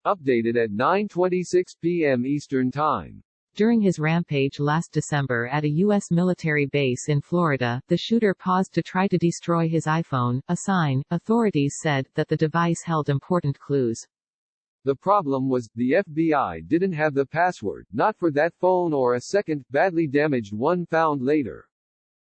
Updated at 9:26 p.m. Eastern Time. During his rampage last December at a U.S. military base in Florida, the shooter paused to try to destroy his iPhone, a sign, authorities said, that the device held important clues. The problem was, the FBI didn't have the password, not for that phone or a second, badly damaged one found later.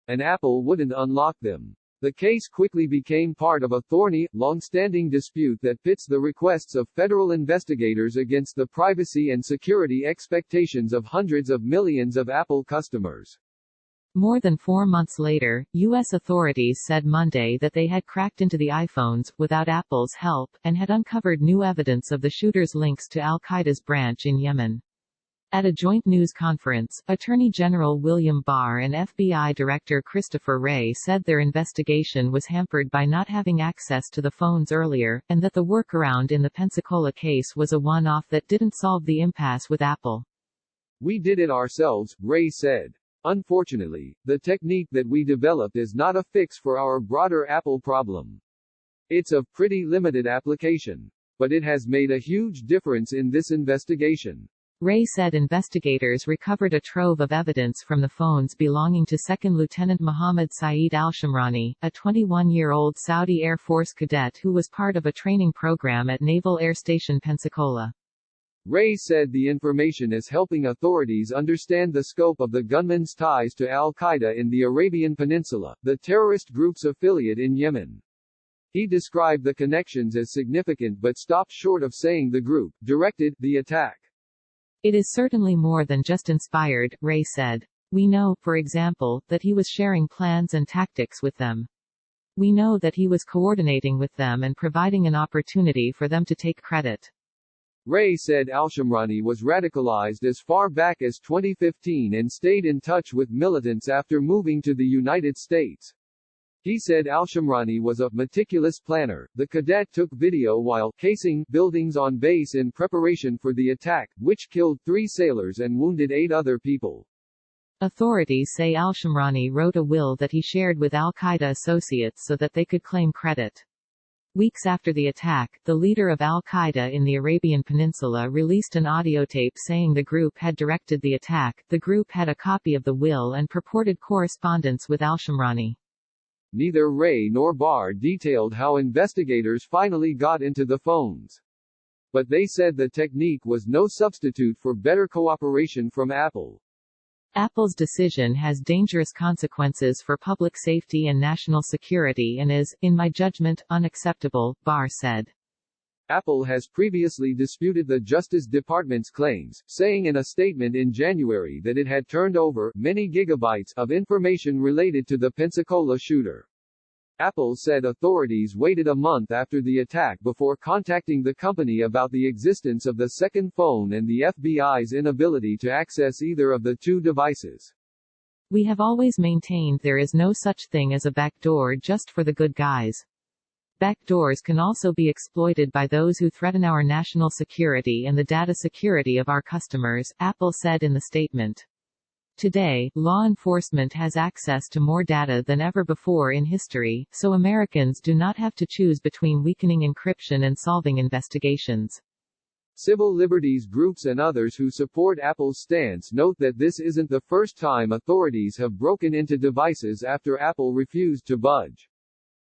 And Apple wouldn't unlock them. The case quickly became part of a thorny, long-standing dispute that pits the requests of federal investigators against the privacy and security expectations of hundreds of millions of Apple customers. More than 4 months later, U.S. authorities said Monday that they had cracked into the iPhones, without Apple's help, and had uncovered new evidence of the shooter's links to Al-Qaeda's branch in Yemen. At a joint news conference, Attorney General William Barr and FBI Director Christopher Wray said their investigation was hampered by not having access to the phones earlier, and that the workaround in the Pensacola case was a one-off that didn't solve the impasse with Apple. "We did it ourselves," Wray said. "Unfortunately, the technique that we developed is not a fix for our broader Apple problem. It's of pretty limited application. But it has made a huge difference in this investigation." Wray said investigators recovered a trove of evidence from the phones belonging to 2nd Lieutenant Mohammed Saeed Al-Shamrani, a 21-year-old Saudi Air Force cadet who was part of a training program at Naval Air Station Pensacola. Wray said the information is helping authorities understand the scope of the gunman's ties to Al-Qaeda in the Arabian Peninsula, the terrorist group's affiliate in Yemen. He described the connections as significant but stopped short of saying the group directed the attack. "It is certainly more than just inspired," Wray said. "We know, for example, that he was sharing plans and tactics with them. We know that he was coordinating with them and providing an opportunity for them to take credit." Wray said Al-Shamrani was radicalized as far back as 2015 and stayed in touch with militants after moving to the United States. He said Al-Shamrani was a meticulous planner. The cadet took video while casing buildings on base in preparation for the attack, which killed 3 sailors and wounded 8 other people. Authorities say Al-Shamrani wrote a will that he shared with Al-Qaeda associates so that they could claim credit. Weeks after the attack, the leader of Al-Qaeda in the Arabian Peninsula released an audio tape saying the group had directed the attack. The group had a copy of the will and purported correspondence with Al-Shamrani. Neither Wray nor Barr detailed how investigators finally got into the phones. But they said the technique was no substitute for better cooperation from Apple. Apple's decision has dangerous consequences for public safety and national security and is, in my judgment, unacceptable, Barr said. Apple has previously disputed the Justice Department's claims, saying in a statement in January that it had turned over many gigabytes of information related to the Pensacola shooter. Apple said authorities waited a month after the attack before contacting the company about the existence of the second phone and the FBI's inability to access either of the 2 devices. "We have always maintained there is no such thing as a backdoor just for the good guys. Backdoors can also be exploited by those who threaten our national security and the data security of our customers," Apple said in the statement. "Today, law enforcement has access to more data than ever before in history, so Americans do not have to choose between weakening encryption and solving investigations." Civil liberties groups and others who support Apple's stance note that this isn't the first time authorities have broken into devices after Apple refused to budge.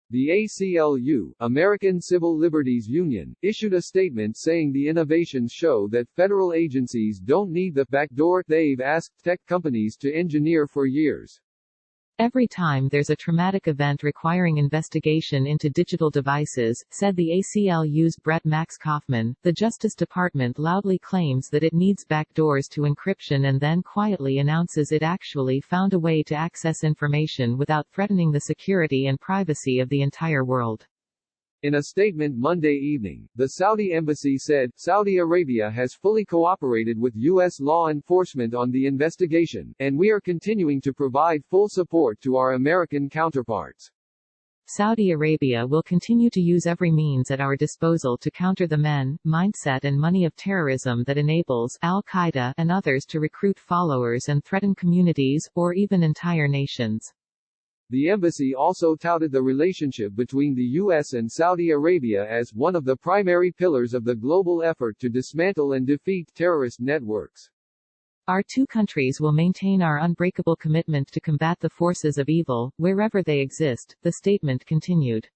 The ACLU, American Civil Liberties Union, issued a statement saying the innovations show that federal agencies don't need the backdoor they've asked tech companies to engineer for years. "Every time there's a traumatic event requiring investigation into digital devices," said the ACLU's Brett Max Kaufman, "the Justice Department loudly claims that it needs backdoors to encryption and then quietly announces it actually found a way to access information without threatening the security and privacy of the entire world." In a statement Monday evening, the Saudi embassy said, "Saudi Arabia has fully cooperated with U.S. law enforcement on the investigation, and we are continuing to provide full support to our American counterparts." Saudi Arabia will continue to use every means at our disposal to counter the men, mindset and money of terrorism that enables Al-Qaeda and others to recruit followers and threaten communities, or even entire nations. The embassy also touted the relationship between the U.S. and Saudi Arabia as one of the primary pillars of the global effort to dismantle and defeat terrorist networks. Our two countries will maintain our unbreakable commitment to combat the forces of evil, wherever they exist, the statement continued.